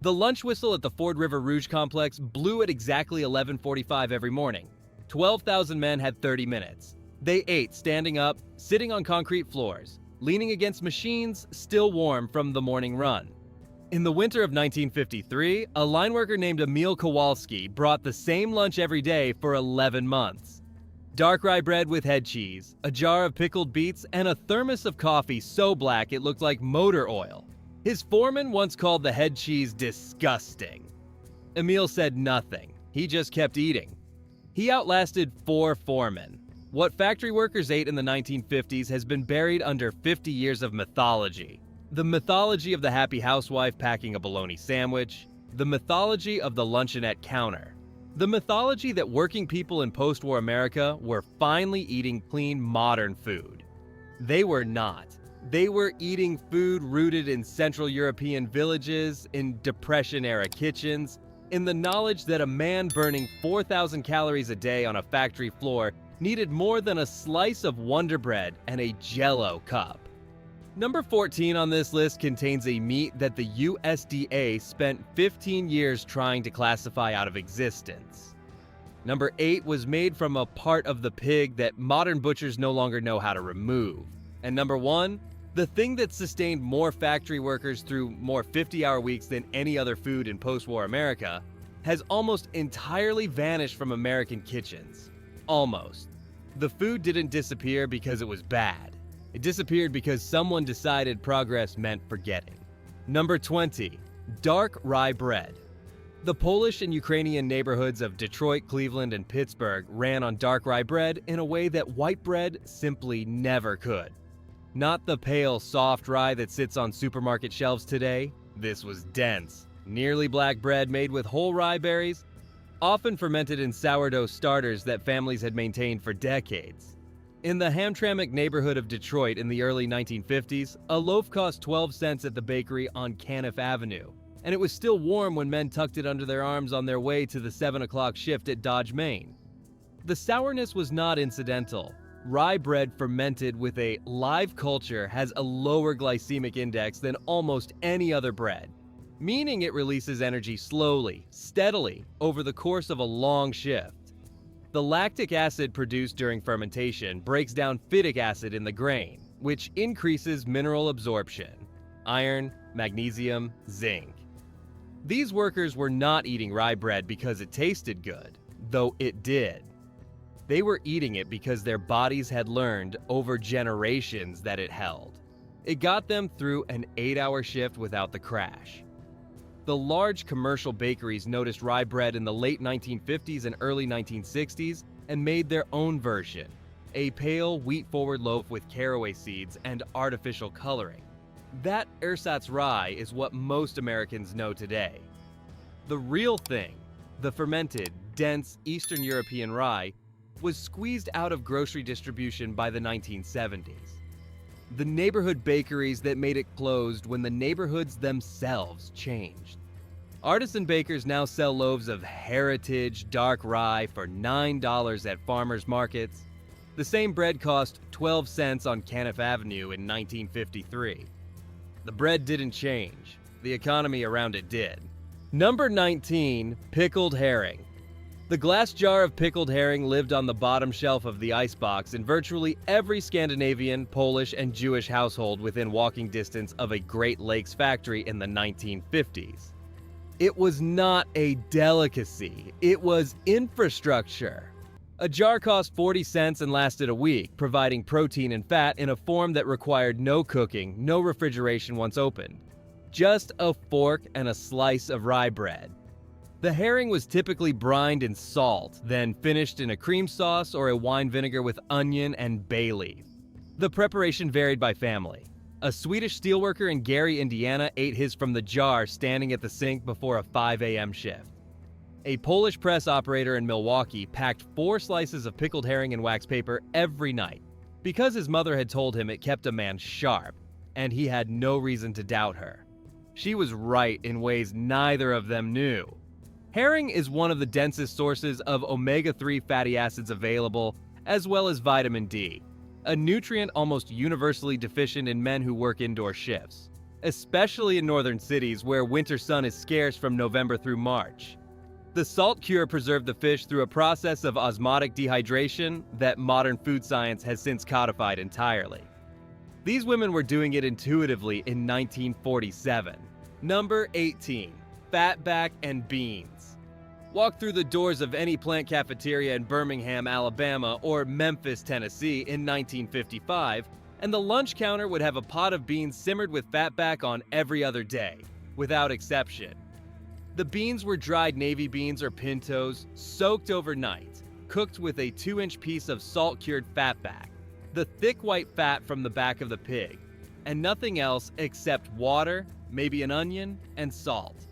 The lunch whistle at the Ford River Rouge complex blew at exactly 11:45 every morning. 12,000 men had 30 minutes. They ate standing up, sitting on concrete floors, leaning against machines still warm from the morning run. In the winter of 1953, a line worker named Emil Kowalski brought the same lunch every day for 11 months. Dark rye bread with head cheese, a jar of pickled beets, and a thermos of coffee so black it looked like motor oil. His foreman once called the head cheese disgusting. Emil said nothing. He just kept eating. He outlasted 4 foremen. What factory workers ate in the 1950s has been buried under 50 years of mythology. The mythology of the happy housewife packing a bologna sandwich, the mythology of the luncheonette counter, the mythology that working people in post-war America were finally eating clean, modern food. They were not. They were eating food rooted in Central European villages, in Depression-era kitchens, in the knowledge that a man burning 4,000 calories a day on a factory floor needed more than a slice of Wonder Bread and a Jell-O cup. Number 14 on this list contains a meat that the USDA spent 15 years trying to classify out of existence. Number 8 was made from a part of the pig that modern butchers no longer know how to remove. And number 1, the thing that sustained more factory workers through more 50-hour weeks than any other food in post-war America, has almost entirely vanished from American kitchens. Almost. The food didn't disappear because it was bad. It disappeared because someone decided progress meant forgetting. Number 20. Dark rye bread. The Polish and Ukrainian neighborhoods of Detroit, Cleveland, and Pittsburgh ran on dark rye bread in a way that white bread simply never could. Not the pale, soft rye that sits on supermarket shelves today. This was dense, nearly black bread made with whole rye berries, often fermented in sourdough starters that families had maintained for decades. In the Hamtramck neighborhood of Detroit in the early 1950s, a loaf cost 12 cents at the bakery on Canniff Avenue, and it was still warm when men tucked it under their arms on their way to the 7 o'clock shift at Dodge, Maine. The sourness was not incidental. Rye bread fermented with a live culture has a lower glycemic index than almost any other bread, meaning it releases energy slowly, steadily, over the course of a long shift. The lactic acid produced during fermentation breaks down phytic acid in the grain, which increases mineral absorption: iron, magnesium, zinc. These workers were not eating rye bread because it tasted good, though it did. They were eating it because their bodies had learned over generations that it held. It got them through an 8-hour shift without the crash. The large commercial bakeries noticed rye bread in the late 1950s and early 1960s and made their own version, a pale wheat-forward loaf with caraway seeds and artificial coloring. That ersatz rye is what most Americans know today. The real thing, the fermented, dense Eastern European rye, was squeezed out of grocery distribution by the 1970s. The neighborhood bakeries that made it closed when the neighborhoods themselves changed. Artisan bakers now sell loaves of heritage dark rye for $9 at farmers markets. The same bread cost 12 cents on Canniff Avenue in 1953. The bread didn't change. The economy around it did. Number 19, pickled herring. The glass jar of pickled herring lived on the bottom shelf of the icebox in virtually every Scandinavian, Polish, and Jewish household within walking distance of a Great Lakes factory in the 1950s. It was not a delicacy, it was infrastructure. A jar cost 40 cents and lasted a week, providing protein and fat in a form that required no cooking, no refrigeration once opened. Just a fork and a slice of rye bread. The herring was typically brined in salt, then finished in a cream sauce or a wine vinegar with onion and bay leaf. The preparation varied by family. A Swedish steelworker in Gary, Indiana ate his from the jar standing at the sink before a 5 a.m. shift. A Polish press operator in Milwaukee packed 4 slices of pickled herring in wax paper every night because his mother had told him it kept a man sharp, and he had no reason to doubt her. She was right in ways neither of them knew. Herring is one of the densest sources of omega-3 fatty acids available, as well as vitamin D, a nutrient almost universally deficient in men who work indoor shifts. especially in northern cities where winter sun is scarce from November through March. The salt cure preserved the fish through a process of osmotic dehydration that modern food science has since codified entirely. These women were doing it intuitively in 1947. Number 18. Fatback and beans. Walk through the doors of any plant cafeteria in Birmingham, Alabama, or Memphis, Tennessee in 1955, and the lunch counter would have a pot of beans simmered with fatback on every other day, without exception. The beans were dried navy beans or pintos, soaked overnight, cooked with a 2-inch piece of salt-cured fatback, the thick white fat from the back of the pig, and nothing else except water, maybe an onion, and salt.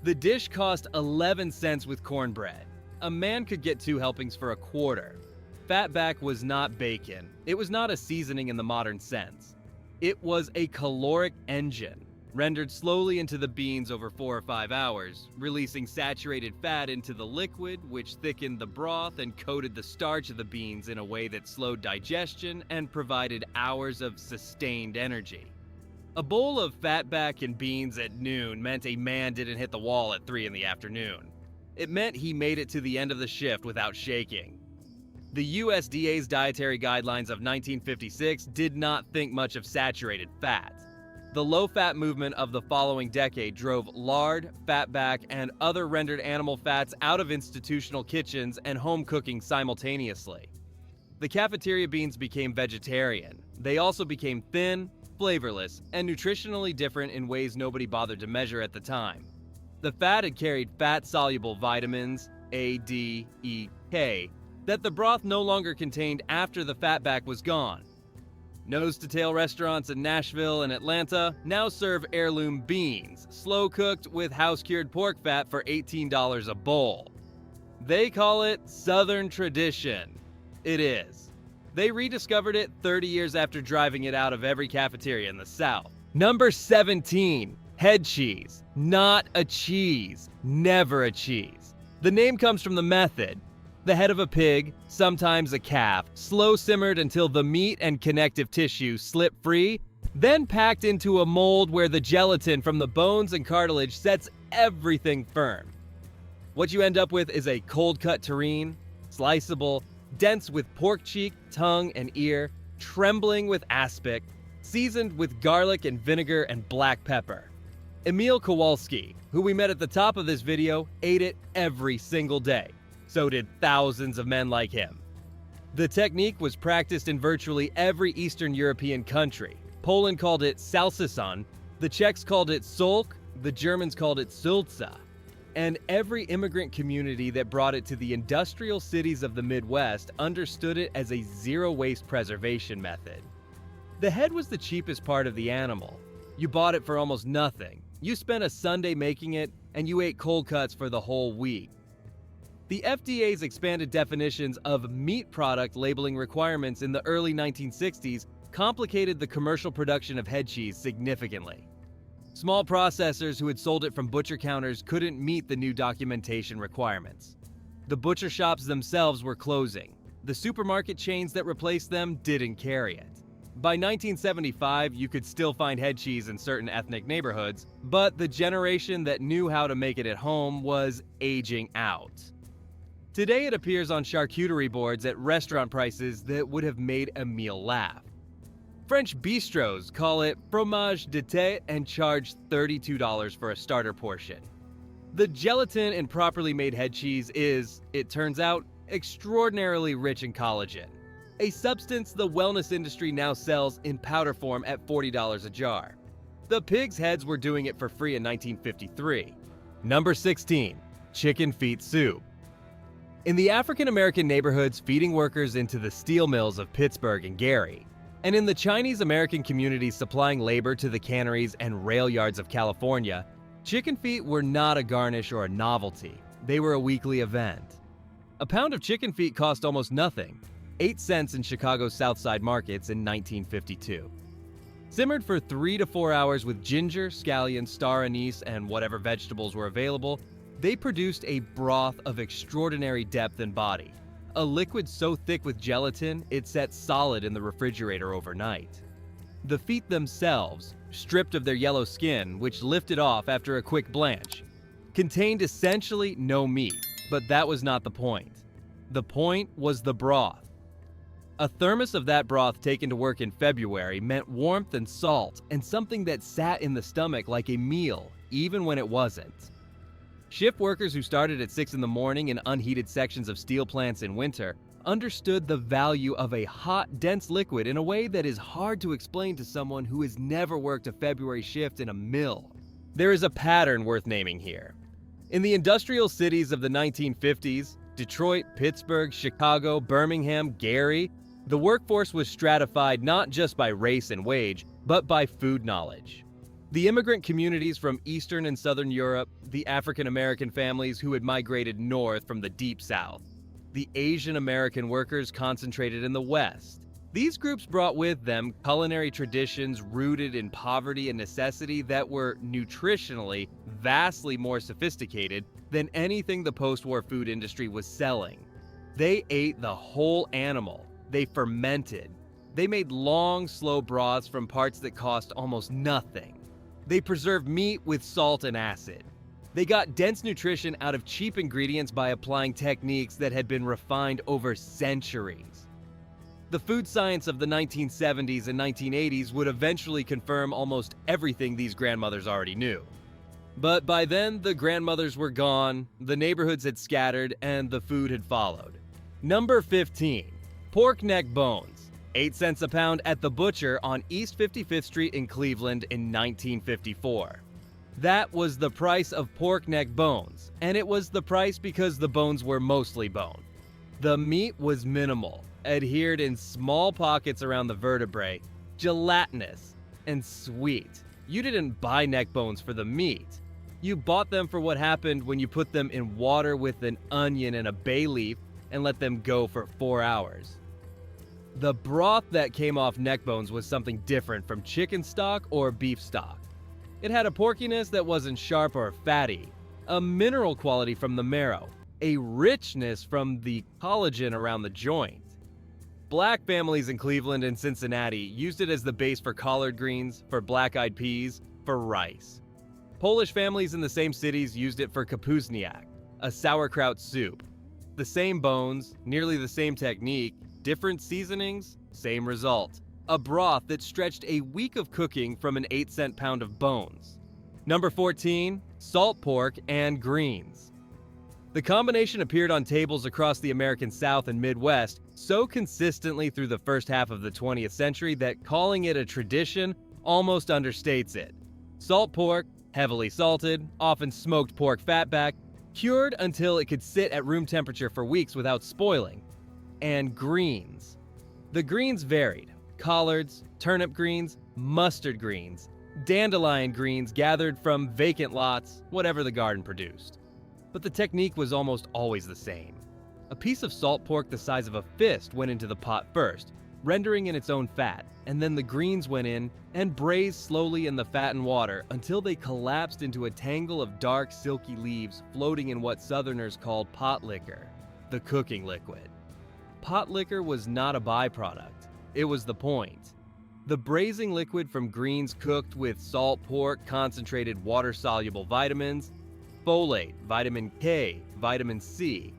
The dish cost 11 cents with cornbread. A man could get 2 helpings for a quarter. Fatback was not bacon. It was not a seasoning in the modern sense. It was a caloric engine, rendered slowly into the beans over 4 or 5 hours, releasing saturated fat into the liquid, which thickened the broth and coated the starch of the beans in a way that slowed digestion and provided hours of sustained energy. A bowl of fatback and beans at noon meant a man didn't hit the wall at 3 in the afternoon. It meant he made it to the end of the shift without shaking. The USDA's dietary guidelines of 1956 did not think much of saturated fat. The low-fat movement of the following decade drove lard, fatback, and other rendered animal fats out of institutional kitchens and home cooking simultaneously. The cafeteria beans became vegetarian. They also became thin, flavorless, and nutritionally different in ways nobody bothered to measure at the time. The fat had carried fat-soluble vitamins, A, D, E, K, that the broth no longer contained after the fatback was gone. Nose-to-tail restaurants in Nashville and Atlanta now serve heirloom beans, slow-cooked with house-cured pork fat for $18 a bowl. They call it Southern tradition. It is. They rediscovered it 30 years after driving it out of every cafeteria in the South. Number 17. Headcheese. Not a cheese. Never a cheese. The name comes from the method. The head of a pig, sometimes a calf, slow simmered until the meat and connective tissue slip free, then packed into a mold where the gelatin from the bones and cartilage sets everything firm. What you end up with is a cold-cut terrine, sliceable, dense with pork cheek, tongue, and ear, trembling with aspic, seasoned with garlic and vinegar and black pepper. Emil Kowalski, who we met at the top of this video, ate it every single day. So did thousands of men like him. The technique was practiced in virtually every Eastern European country. Poland called it salsison, the Czechs called it solk, the Germans called it sulca. And every immigrant community that brought it to the industrial cities of the Midwest understood it as a zero-waste preservation method. The head was the cheapest part of the animal. You bought it for almost nothing. You spent a Sunday making it, and you ate cold cuts for the whole week. The FDA's expanded definitions of meat product labeling requirements in the early 1960s complicated the commercial production of head cheese significantly. Small processors who had sold it from butcher counters couldn't meet the new documentation requirements. The butcher shops themselves were closing. The supermarket chains that replaced them didn't carry it. By 1975, you could still find head cheese in certain ethnic neighborhoods, but the generation that knew how to make it at home was aging out. Today it appears on charcuterie boards at restaurant prices that would have made a meal laugh. French bistros call it fromage d'été and charge $32 for a starter portion. The gelatin in properly made head cheese is, it turns out, extraordinarily rich in collagen, a substance the wellness industry now sells in powder form at $40 a jar. The pigs' heads were doing it for free in 1953. Number 16. Chicken feet soup. In the African-American neighborhoods feeding workers into the steel mills of Pittsburgh and Gary, and in the Chinese-American communities supplying labor to the canneries and rail yards of California, chicken feet were not a garnish or a novelty. They were a weekly event. A pound of chicken feet cost almost nothing, 8 cents in Chicago's South Side markets in 1952. Simmered for 3 to 4 hours with ginger, scallion, star anise, and whatever vegetables were available, they produced a broth of extraordinary depth and body, a liquid so thick with gelatin it sat solid in the refrigerator overnight. The feet themselves, stripped of their yellow skin, which lifted off after a quick blanch. Contained essentially no meat, but that was not the point. The point was the broth. A thermos of that broth taken to work in February meant warmth and salt and something that sat in the stomach like a meal, even when it wasn't. Shift workers who started at 6 in the morning in unheated sections of steel plants in winter understood the value of a hot, dense liquid in a way that is hard to explain to someone who has never worked a February shift in a mill. There is a pattern worth naming here. In the industrial cities of the 1950s, Detroit, Pittsburgh, Chicago, Birmingham, Gary, the workforce was stratified not just by race and wage, but by food knowledge. The immigrant communities from Eastern and Southern Europe, the African American families who had migrated north from the Deep South, the Asian American workers concentrated in the West. These groups brought with them culinary traditions rooted in poverty and necessity that were nutritionally vastly more sophisticated than anything the post-war food industry was selling. They ate the whole animal. They fermented. They made long, slow broths from parts that cost almost nothing. They preserved meat with salt and acid. They got dense nutrition out of cheap ingredients by applying techniques that had been refined over centuries. The food science of the 1970s and 1980s would eventually confirm almost everything these grandmothers already knew. But by then, the grandmothers were gone, the neighborhoods had scattered, and the food had followed. Number 15. Pork neck bones, 8 cents a pound at the butcher on East 55th Street in Cleveland in 1954. That was the price of pork neck bones, and it was the price because the bones were mostly bone. The meat was minimal, adhered in small pockets around the vertebrae, gelatinous, and sweet. You didn't buy neck bones for the meat. You bought them for what happened when you put them in water with an onion and a bay leaf and let them go for 4 hours. The broth that came off neck bones was something different from chicken stock or beef stock. It had a porkiness that wasn't sharp or fatty, a mineral quality from the marrow, a richness from the collagen around the joint. Black families in Cleveland and Cincinnati used it as the base for collard greens, for black-eyed peas, for rice. Polish families in the same cities used it for kapuzniak, a sauerkraut soup. The same bones, nearly the same technique, different seasonings, same result. A broth that stretched a week of cooking from an 8-cent pound of bones. Number 14, salt pork and greens. The combination appeared on tables across the American South and Midwest so consistently through the first half of the 20th century that calling it a tradition almost understates it. Salt pork, heavily salted, often smoked pork fatback, cured until it could sit at room temperature for weeks without spoiling. And greens. The greens varied. Collards, turnip greens, mustard greens, dandelion greens gathered from vacant lots, whatever the garden produced. But the technique was almost always the same. A piece of salt pork the size of a fist went into the pot first, rendering in its own fat, and then the greens went in and braised slowly in the fat and water until they collapsed into a tangle of dark, silky leaves floating in what Southerners called pot liquor, the cooking liquid. Pot liquor was not a byproduct. It was the point. The braising liquid from greens cooked with salt pork concentrated water-soluble vitamins, folate, vitamin K, vitamin C,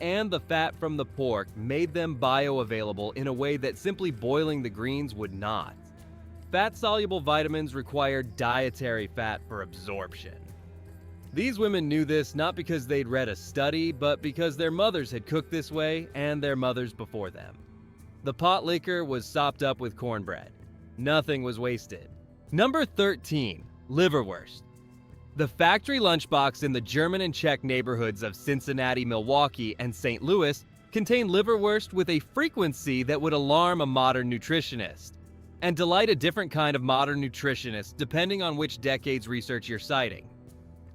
and the fat from the pork made them bioavailable in a way that simply boiling the greens would not. Fat-soluble vitamins require dietary fat for absorption. These women knew this not because they'd read a study, but because their mothers had cooked this way and their mothers before them. The pot liquor was sopped up with cornbread. Nothing was wasted. Number 13, liverwurst. The factory lunchbox in the German and Czech neighborhoods of Cincinnati, Milwaukee, and St. Louis contained liverwurst with a frequency that would alarm a modern nutritionist, and delight a different kind of modern nutritionist depending on which decade's research you're citing.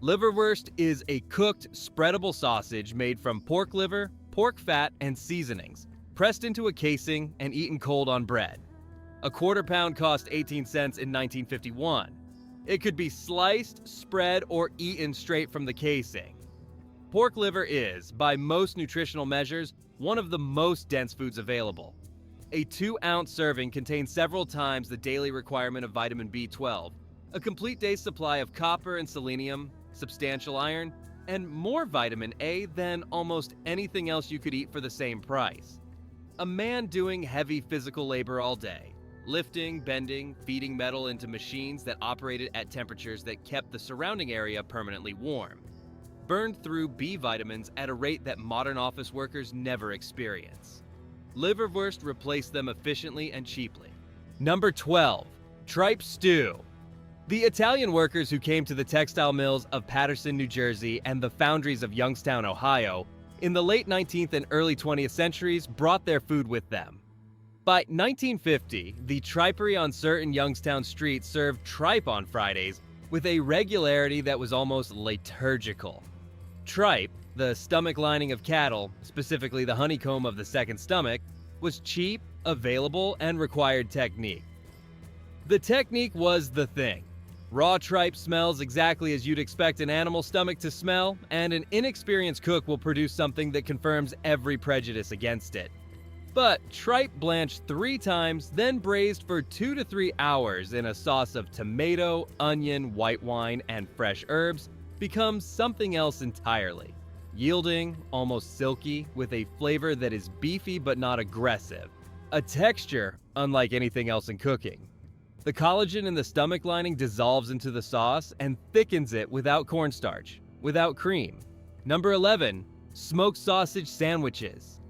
Liverwurst is a cooked, spreadable sausage made from pork liver, pork fat, and seasonings, pressed into a casing and eaten cold on bread. A quarter pound cost 18 cents in 1951. It could be sliced, spread, or eaten straight from the casing. Pork liver is, by most nutritional measures, one of the most dense foods available. A 2-ounce serving contains several times the daily requirement of vitamin B12, A complete day's supply of copper and selenium, substantial iron, and more vitamin A than almost anything else you could eat for the same price. A man doing heavy physical labor all day, lifting, bending, feeding metal into machines that operated at temperatures that kept the surrounding area permanently warm. Burned through B vitamins at a rate that modern office workers never experience. Liverwurst replaced them efficiently and cheaply. Number 12. Tripe stew. The Italian workers who came to the textile mills of Paterson, New Jersey and the foundries of Youngstown, Ohio, in the late 19th and early 20th centuries brought their food with them. By 1950, the tripery on certain Youngstown streets served tripe on Fridays with a regularity that was almost liturgical. Tripe, the stomach lining of cattle, specifically the honeycomb of the second stomach, was cheap, available, and required technique. The technique was the thing. Raw tripe smells exactly as you'd expect an animal stomach to smell, and an inexperienced cook will produce something that confirms every prejudice against it. But tripe blanched 3 times, then braised for 2 to 3 hours in a sauce of tomato, onion, white wine, and fresh herbs becomes something else entirely. Yielding, almost silky, with a flavor that is beefy but not aggressive. A texture unlike anything else in cooking. The collagen in the stomach lining dissolves into the sauce and thickens it without cornstarch, without cream. Number 11. Smoked sausage sandwiches.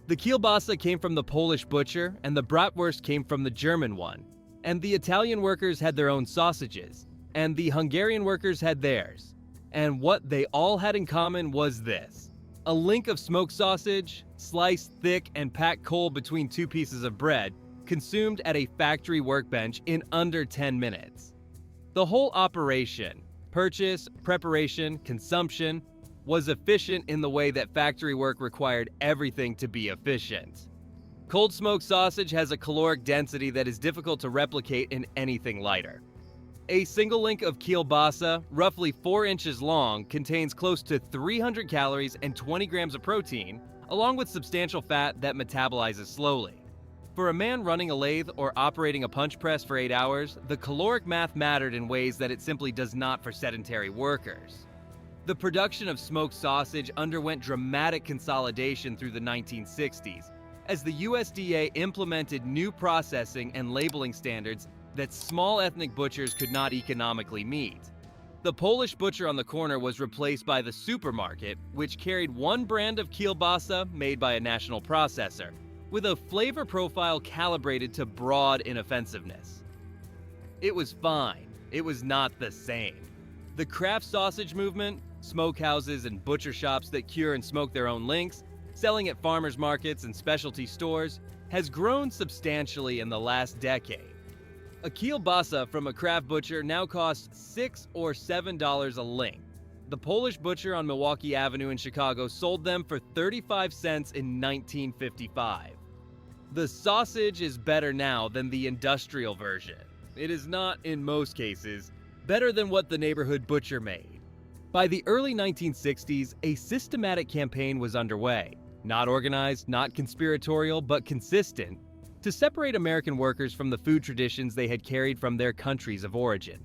The Kielbasa came from the Polish butcher, and the bratwurst came from the German one. And the Italian workers had their own sausages, and the Hungarian workers had theirs. And what they all had in common was this: a link of smoked sausage, sliced thick and packed cold between 2 pieces of bread, consumed at a factory workbench in under 10 minutes. The whole operation, purchase, preparation, consumption, was efficient in the way that factory work required everything to be efficient. Cold smoked sausage has a caloric density that is difficult to replicate in anything lighter. A single link of Kielbasa, roughly 4 inches long, contains close to 300 calories and 20 grams of protein, along with substantial fat that metabolizes slowly. For a man running a lathe or operating a punch press for 8 hours, the caloric math mattered in ways that it simply does not for sedentary workers. The production of smoked sausage underwent dramatic consolidation through the 1960s, as the USDA implemented new processing and labeling standards that small ethnic butchers could not economically meet. The Polish butcher on the corner was replaced by the supermarket, which carried one brand of Kielbasa made by a national processor, with a flavor profile calibrated to broad inoffensiveness. It was fine. It was not the same. The craft sausage movement, smokehouses and butcher shops that cure and smoke their own links, selling at farmers markets and specialty stores, has grown substantially in the last decade. A Kielbasa from a craft butcher now costs $6 or $7 a link. The Polish butcher on Milwaukee Avenue in Chicago sold them for 35 cents in 1955. The sausage is better now than the industrial version. It is not, in most cases, better than what the neighborhood butcher made. By the early 1960s, a systematic campaign was underway, not organized, not conspiratorial, but consistent, to separate American workers from the food traditions they had carried from their countries of origin.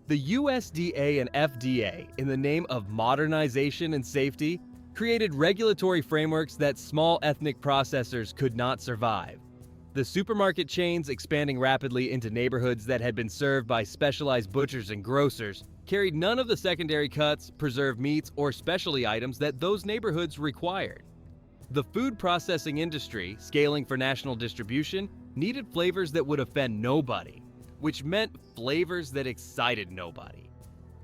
The USDA and FDA, in the name of modernization and safety, created regulatory frameworks that small ethnic processors could not survive. The supermarket chains, expanding rapidly into neighborhoods that had been served by specialized butchers and grocers, carried none of the secondary cuts, preserved meats, or specialty items that those neighborhoods required. The food processing industry, scaling for national distribution, needed flavors that would offend nobody, which meant flavors that excited nobody.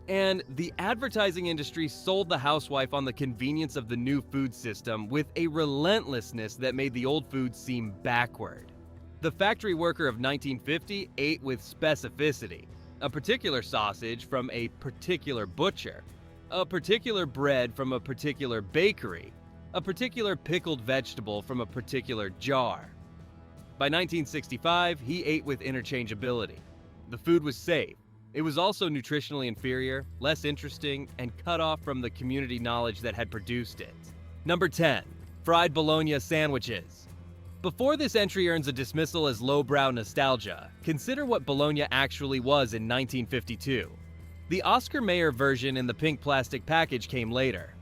And the advertising industry sold the housewife on the convenience of the new food system with a relentlessness that made the old food seem backward. The factory worker of 1950 ate with specificity, a particular sausage from a particular butcher, a particular bread from a particular bakery, a particular pickled vegetable from a particular jar. By 1965, he ate with interchangeability. The food was safe. It was also nutritionally inferior, less interesting, and cut off from the community knowledge that had produced it. Number 10. Fried bologna sandwiches. Before this entry earns a dismissal as lowbrow nostalgia, consider what bologna actually was in 1952. The Oscar Mayer version in the pink plastic package came later.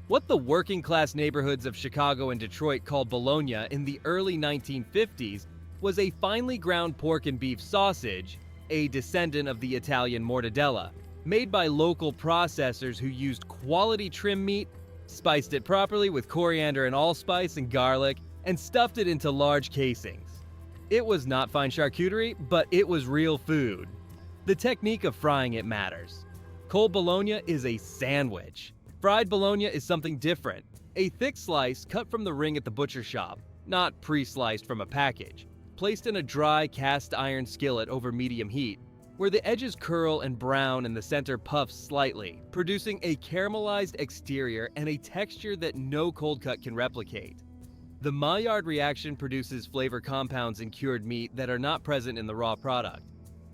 What the working-class neighborhoods of Chicago and Detroit called bologna in the early 1950s was a finely ground pork and beef sausage, a descendant of the Italian mortadella, made by local processors who used quality trim meat, spiced it properly with coriander and allspice and garlic, and stuffed it into large casings. It was not fine charcuterie, but it was real food. The technique of frying it matters. Cold bologna is a sandwich. Fried bologna is something different, a thick slice cut from the ring at the butcher shop, not pre-sliced from a package, placed in a dry cast iron skillet over medium heat, where the edges curl and brown and the center puffs slightly, producing a caramelized exterior and a texture that no cold cut can replicate. The Maillard reaction produces flavor compounds in cured meat that are not present in the raw product.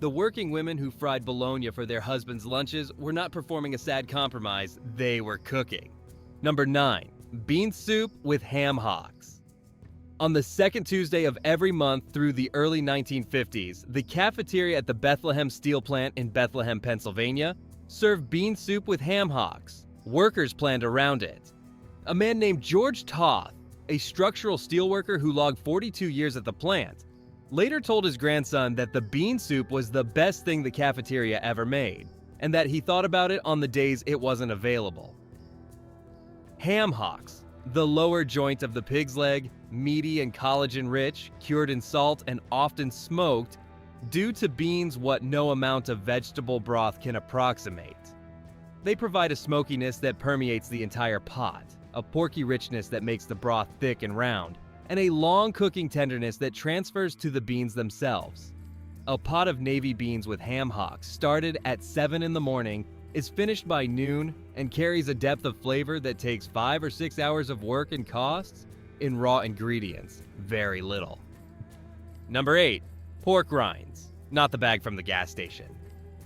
The working women who fried bologna for their husbands' lunches were not performing a sad compromise, they were cooking. Number 9. Bean soup with ham hocks. On the second Tuesday of every month through the early 1950s, the cafeteria at the Bethlehem Steel Plant in Bethlehem, Pennsylvania, served bean soup with ham hocks. Workers planned around it. A man named George Toth, a structural steelworker who logged 42 years at the plant, later told his grandson that the bean soup was the best thing the cafeteria ever made, and that he thought about it on the days it wasn't available. Ham hocks, the lower joint of the pig's leg, meaty and collagen-rich, cured in salt and often smoked, do to beans what no amount of vegetable broth can approximate. They provide a smokiness that permeates the entire pot, a porky richness that makes the broth thick and round, and a long cooking tenderness that transfers to the beans themselves. A pot of navy beans with ham hocks started at 7 in the morning, is finished by noon, and carries a depth of flavor that takes 5 or 6 hours of work and costs, in raw ingredients, very little. Number 8. Pork rinds, not the bag from the gas station.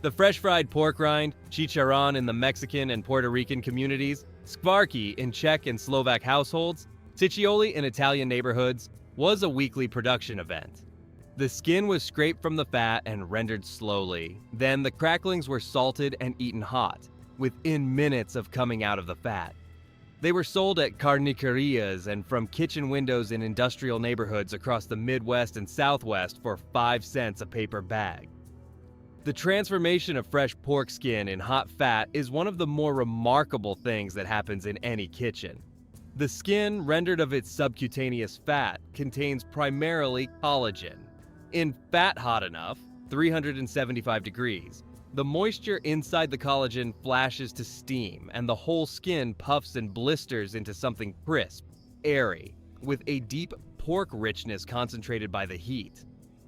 The fresh fried pork rind, chicharron in the Mexican and Puerto Rican communities, skvarki in Czech and Slovak households, ciccioli in Italian neighborhoods, was a weekly production event. The skin was scraped from the fat and rendered slowly. Then the cracklings were salted and eaten hot, within minutes of coming out of the fat. They were sold at carnicherias and from kitchen windows in industrial neighborhoods across the Midwest and Southwest for 5 cents a paper bag. The transformation of fresh pork skin in hot fat is one of the more remarkable things that happens in any kitchen. The skin, rendered of its subcutaneous fat, contains primarily collagen. In fat hot enough, 375 degrees, the moisture inside the collagen flashes to steam and the whole skin puffs and blisters into something crisp, airy, with a deep pork richness concentrated by the heat.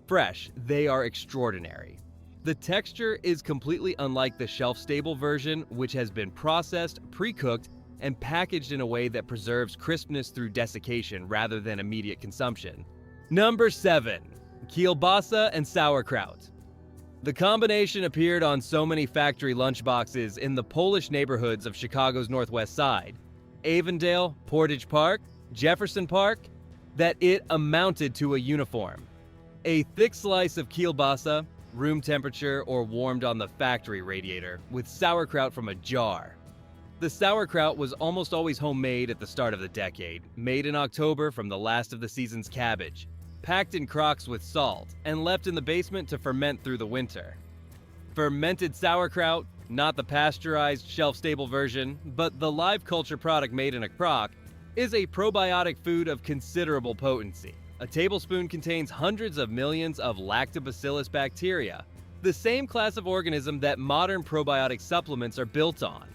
Fresh, they are extraordinary. The texture is completely unlike the shelf-stable version, which has been processed, pre-cooked, and packaged in a way that preserves crispness through desiccation rather than immediate consumption. Number 7. Kielbasa and sauerkraut. The combination appeared on so many factory lunchboxes in the Polish neighborhoods of Chicago's Northwest Side, Avondale, Portage Park, Jefferson Park, that it amounted to a uniform. A thick slice of kielbasa, room temperature or warmed on the factory radiator, with sauerkraut from a jar. The sauerkraut was almost always homemade at the start of the decade, made in October from the last of the season's cabbage, packed in crocks with salt, and left in the basement to ferment through the winter. Fermented sauerkraut, not the pasteurized, shelf-stable version, but the live culture product made in a crock, is a probiotic food of considerable potency. A tablespoon contains hundreds of millions of lactobacillus bacteria, the same class of organism that modern probiotic supplements are built on.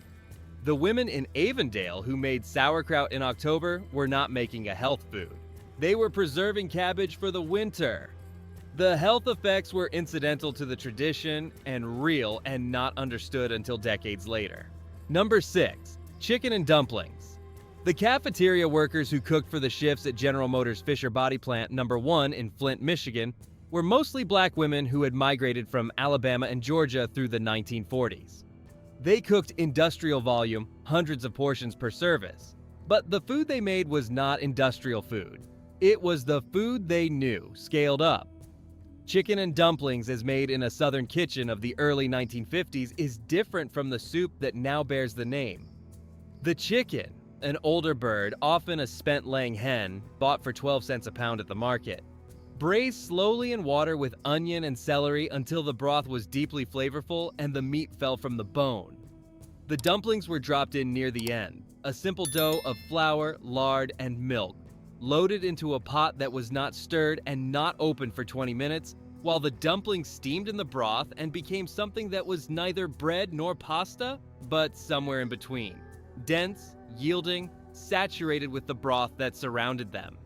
The women in Avondale who made sauerkraut in October were not making a health food. They were preserving cabbage for the winter. The health effects were incidental to the tradition and real and not understood until decades later. Number 6. Chicken and dumplings. The cafeteria workers who cooked for the shifts at General Motors Fisher Body Plant No. 1 in Flint, Michigan, were mostly black women who had migrated from Alabama and Georgia through the 1940s. They cooked industrial volume, hundreds of portions per service. But the food they made was not industrial food. It was the food they knew, scaled up. Chicken and dumplings as made in a southern kitchen of the early 1950s is different from the soup that now bears the name. The chicken, an older bird, often a spent-laying hen, bought for 12 cents a pound at the market, braised slowly in water with onion and celery until the broth was deeply flavorful and the meat fell from the bone. The dumplings were dropped in near the end, a simple dough of flour, lard, and milk, loaded into a pot that was not stirred and not opened for 20 minutes, while the dumplings steamed in the broth and became something that was neither bread nor pasta, but somewhere in between. Dense, yielding, saturated with the broth that surrounded them.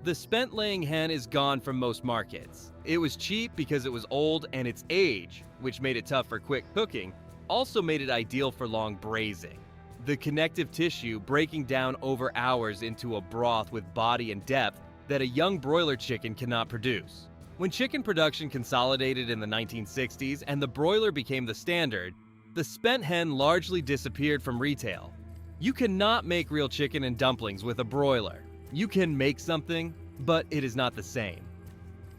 The spent-laying hen is gone from most markets. It was cheap because it was old, and its age, which made it tough for quick cooking, also made it ideal for long braising. The connective tissue breaking down over hours into a broth with body and depth that a young broiler chicken cannot produce. When chicken production consolidated in the 1960s and the broiler became the standard, the spent hen largely disappeared from retail. You cannot make real chicken and dumplings with a broiler. You can make something, but it is not the same.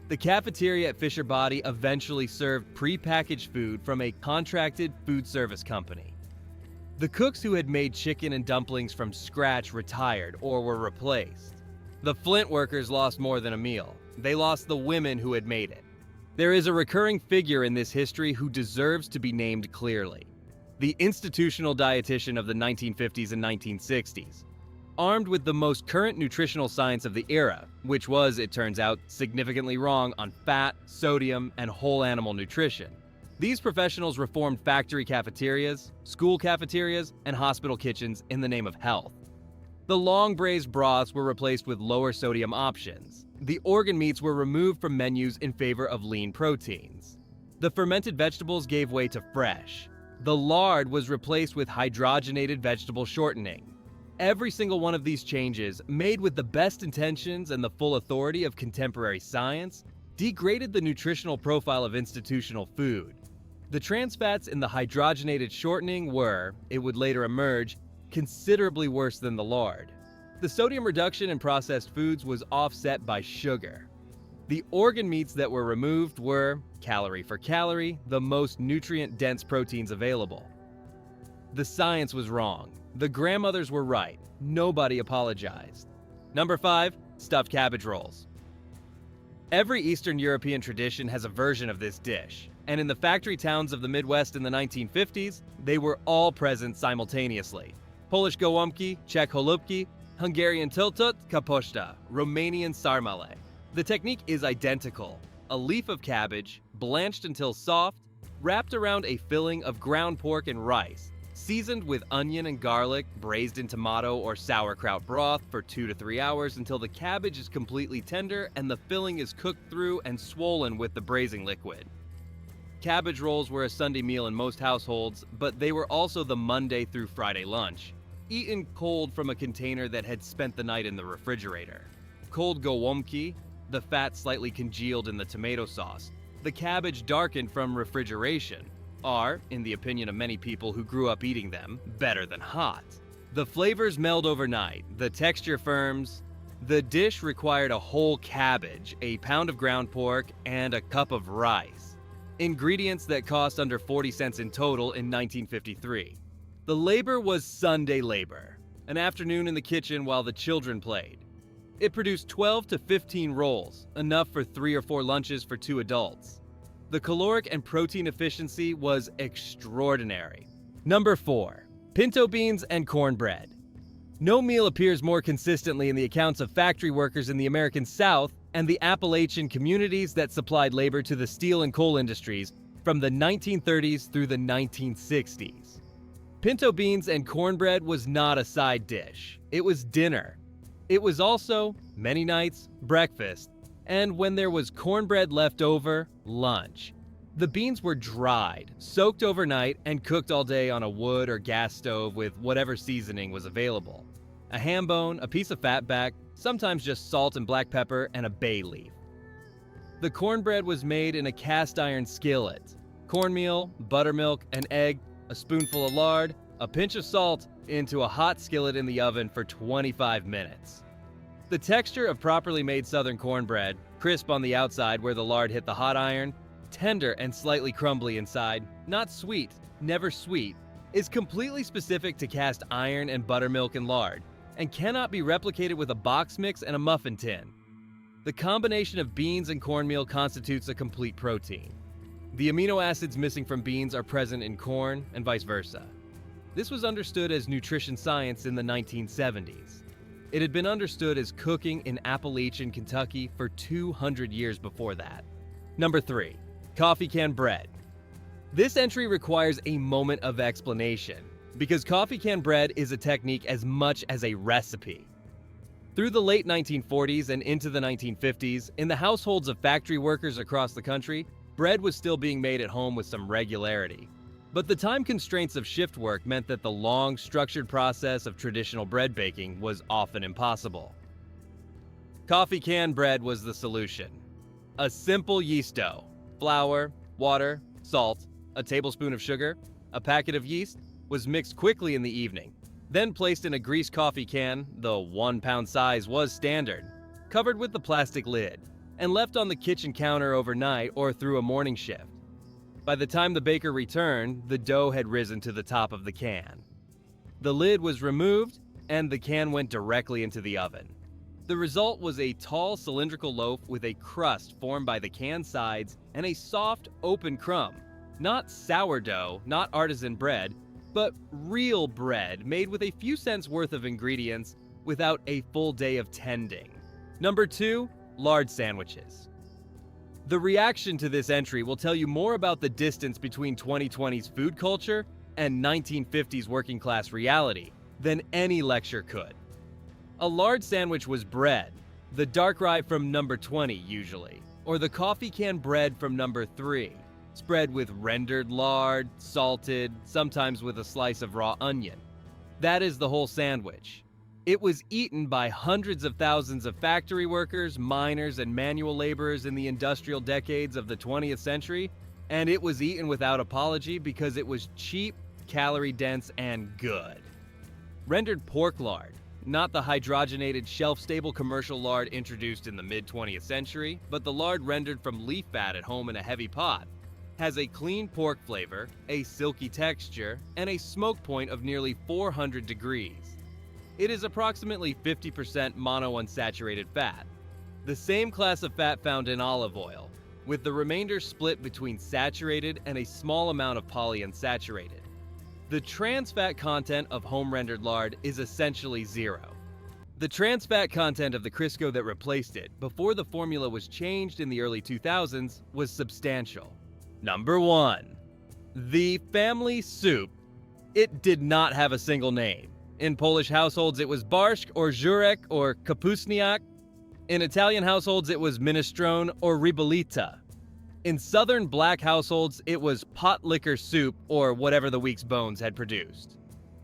The cafeteria at Fisher Body eventually served pre-packaged food from a contracted food service company. The cooks who had made chicken and dumplings from scratch retired or were replaced. The Flint workers lost more than a meal. They lost the women who had made it. There is a recurring figure in this history who deserves to be named clearly: the institutional dietitian of the 1950s and 1960s. Armed with the most current nutritional science of the era, which was, it turns out, significantly wrong on fat, sodium, and whole animal nutrition, these professionals reformed factory cafeterias, school cafeterias, and hospital kitchens in the name of health. The long braised broths were replaced with lower sodium options. The organ meats were removed from menus in favor of lean proteins. The fermented vegetables gave way to fresh. The lard was replaced with hydrogenated vegetable shortening. Every single one of these changes, made with the best intentions and the full authority of contemporary science, degraded the nutritional profile of institutional food. The trans fats in the hydrogenated shortening were, it would later emerge, considerably worse than the lard. The sodium reduction in processed foods was offset by sugar. The organ meats that were removed were, calorie for calorie, the most nutrient-dense proteins available. The science was wrong. The grandmothers were right. Nobody apologized. Number 5, stuffed cabbage rolls. Every Eastern European tradition has a version of this dish, and in the factory towns of the Midwest in the 1950s, they were all present simultaneously. Polish gołąbki, Czech holubki, Hungarian tiltut kapusta, Romanian sarmale. The technique is identical. A leaf of cabbage, blanched until soft, wrapped around a filling of ground pork and rice, seasoned with onion and garlic, braised in tomato or sauerkraut broth for 2 to 3 hours until the cabbage is completely tender and the filling is cooked through and swollen with the braising liquid. Cabbage rolls were a Sunday meal in most households, but they were also the Monday through Friday lunch, eaten cold from a container that had spent the night in the refrigerator. Cold gołąbki, the fat slightly congealed in the tomato sauce, the cabbage darkened from refrigeration, are, in the opinion of many people who grew up eating them, better than hot. The flavors meld overnight, the texture firms. The dish required a whole cabbage, a pound of ground pork, and a cup of rice. Ingredients that cost under 40 cents in total in 1953. The labor was Sunday labor, an afternoon in the kitchen while the children played. It produced 12 to 15 rolls, enough for 3 or 4 lunches for 2 adults. The caloric and protein efficiency was extraordinary. Number 4, pinto beans and cornbread. No meal appears more consistently in the accounts of factory workers in the American South and the Appalachian communities that supplied labor to the steel and coal industries from the 1930s through the 1960s. Pinto beans and cornbread was not a side dish. It was dinner. It was also, many nights, breakfast, and when there was cornbread left over, lunch. The beans were dried, soaked overnight, and cooked all day on a wood or gas stove with whatever seasoning was available. A ham bone, a piece of fatback, sometimes just salt and black pepper, and a bay leaf. The cornbread was made in a cast iron skillet. Cornmeal, buttermilk, an egg, a spoonful of lard, a pinch of salt into a hot skillet in the oven for 25 minutes. The texture of properly made southern cornbread, crisp on the outside where the lard hit the hot iron, tender and slightly crumbly inside, not sweet, never sweet, is completely specific to cast iron and buttermilk and lard, and cannot be replicated with a box mix and a muffin tin. The combination of beans and cornmeal constitutes a complete protein. The amino acids missing from beans are present in corn and vice versa. This was understood as nutrition science in the 1970s. It had been understood as cooking in Appalachian Kentucky for 200 years before that. Number 3. Coffee can bread. This entry requires a moment of explanation, because coffee can bread is a technique as much as a recipe. Through the late 1940s and into the 1950s, in the households of factory workers across the country, bread was still being made at home with some regularity. But the time constraints of shift work meant that the long, structured process of traditional bread baking was often impossible. Coffee can bread was the solution. A simple yeast dough, flour, water, salt, a tablespoon of sugar, a packet of yeast, was mixed quickly in the evening, then placed in a greased coffee can, the 1-pound size was standard, covered with the plastic lid, and left on the kitchen counter overnight or through a morning shift. By the time the baker returned, the dough had risen to the top of the can. The lid was removed, and the can went directly into the oven. The result was a tall cylindrical loaf with a crust formed by the can sides and a soft, open crumb. Not sourdough, not artisan bread, but real bread made with a few cents worth of ingredients without a full day of tending. Number 2, lard sandwiches. The reaction to this entry will tell you more about the distance between 2020's food culture and 1950s working class reality than any lecture could. A lard sandwich was bread, the dark rye from number 20 usually, or the coffee can bread from number 3. Spread with rendered lard, salted, sometimes with a slice of raw onion. That is the whole sandwich. It was eaten by hundreds of thousands of factory workers, miners, and manual laborers in the industrial decades of the 20th century, and it was eaten without apology because it was cheap, calorie-dense, and good. Rendered pork lard, not the hydrogenated, shelf-stable commercial lard introduced in the mid-20th century, but the lard rendered from leaf fat at home in a heavy pot, has a clean pork flavor, a silky texture, and a smoke point of nearly 400 degrees. It is approximately 50% monounsaturated fat, the same class of fat found in olive oil, with the remainder split between saturated and a small amount of polyunsaturated. The trans fat content of home-rendered lard is essentially zero. The trans fat content of the Crisco that replaced it, before the formula was changed in the early 2000s, was substantial. Number 1. The family soup. It did not have a single name. In Polish households it was barszcz or żurek or kapustniak. In Italian households it was minestrone or ribollita. In southern black households it was pot liquor soup or whatever the week's bones had produced.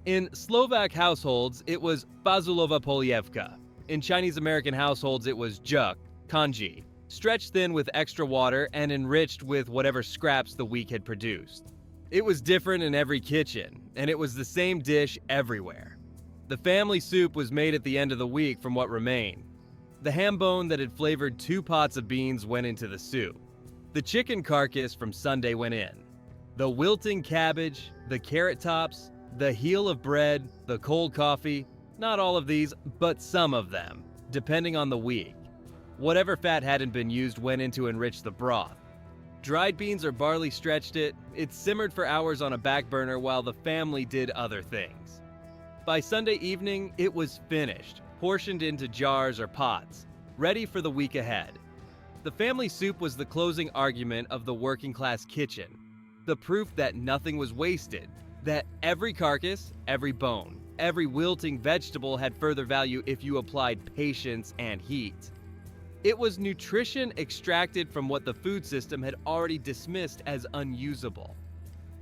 In Slovak households it was fazulowa polievka. In Chinese American households it was juk, congee, stretched thin with extra water and enriched with whatever scraps the week had produced. It was different in every kitchen, and it was the same dish everywhere. The family soup was made at the end of the week from what remained. The ham bone that had flavored 2 pots of beans went into the soup. The chicken carcass from Sunday went in. The wilting cabbage, the carrot tops, the heel of bread, the cold coffee, not all of these, but some of them, depending on the week. Whatever fat hadn't been used went in to enrich the broth. Dried beans or barley stretched it. It simmered for hours on a back burner while the family did other things. By Sunday evening, it was finished, portioned into jars or pots, ready for the week ahead. The family soup was the closing argument of the working class kitchen, the proof that nothing was wasted, that every carcass, every bone, every wilting vegetable had further value if you applied patience and heat. It was nutrition extracted from what the food system had already dismissed as unusable.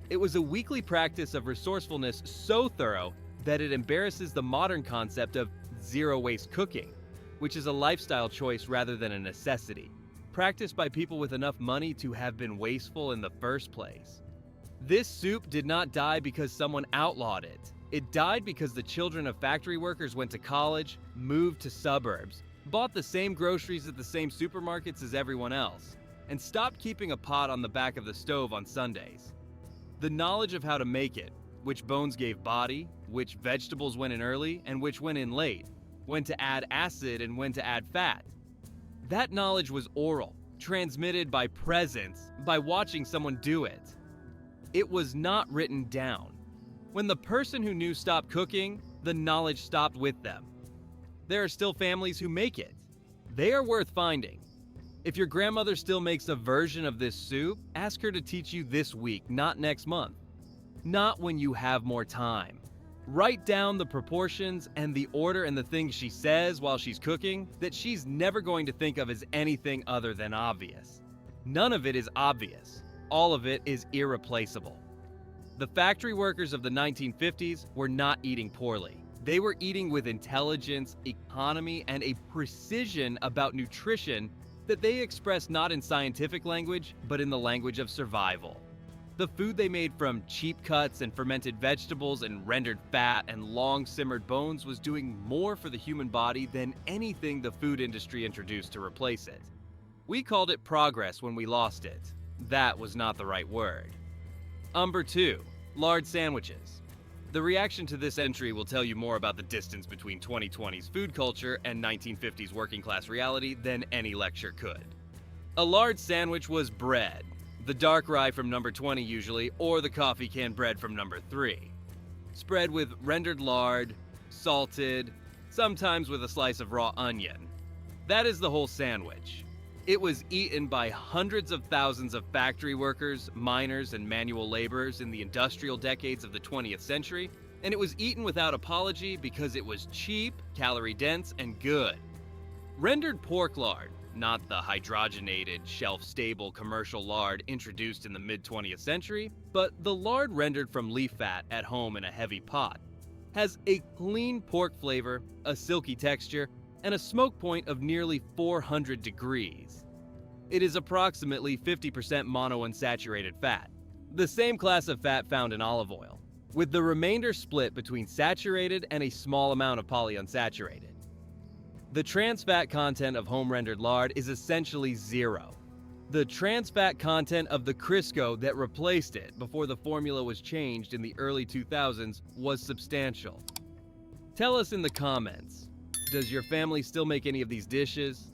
It was a weekly practice of resourcefulness so thorough that it embarrasses the modern concept of zero-waste cooking, which is a lifestyle choice rather than a necessity, practiced by people with enough money to have been wasteful in the first place. This soup did not die because someone outlawed it. It died because the children of factory workers went to college, moved to suburbs, bought the same groceries at the same supermarkets as everyone else, and stopped keeping a pot on the back of the stove on Sundays. The knowledge of how to make it, which bones gave body, which vegetables went in early and which went in late, when to add acid and when to add fat. That knowledge was oral, transmitted by presence, by watching someone do it. It was not written down. When the person who knew stopped cooking, the knowledge stopped with them. There are still families who make it. They are worth finding. If your grandmother still makes a version of this soup, ask her to teach you this week, not next month. Not when you have more time. Write down the proportions and the order and the things she says while she's cooking that she's never going to think of as anything other than obvious. None of it is obvious. All of it is irreplaceable. The factory workers of the 1950s were not eating poorly. They were eating with intelligence, economy, and a precision about nutrition that they expressed not in scientific language, but in the language of survival. The food they made from cheap cuts and fermented vegetables and rendered fat and long-simmered bones was doing more for the human body than anything the food industry introduced to replace it. We called it progress when we lost it. That was not the right word. Number 2. Lard sandwiches. The reaction to this entry will tell you more about the distance between 2020's food culture and 1950s working-class reality than any lecture could. A lard sandwich was bread. The dark rye from number 20 usually, or the coffee can bread from number 3. Spread with rendered lard, salted, sometimes with a slice of raw onion. That is the whole sandwich. It was eaten by hundreds of thousands of factory workers, miners, and manual laborers in the industrial decades of the 20th century, and it was eaten without apology because it was cheap, calorie-dense, and good. Rendered pork lard, not the hydrogenated, shelf-stable commercial lard introduced in the mid-20th century, but the lard rendered from leaf fat at home in a heavy pot, has a clean pork flavor, a silky texture, and a smoke point of nearly 400 degrees. It is approximately 50% monounsaturated fat, the same class of fat found in olive oil, with the remainder split between saturated and a small amount of polyunsaturated. The trans fat content of home-rendered lard is essentially zero. The trans fat content of the Crisco that replaced it before the formula was changed in the early 2000s was substantial. Tell us in the comments, does your family still make any of these dishes?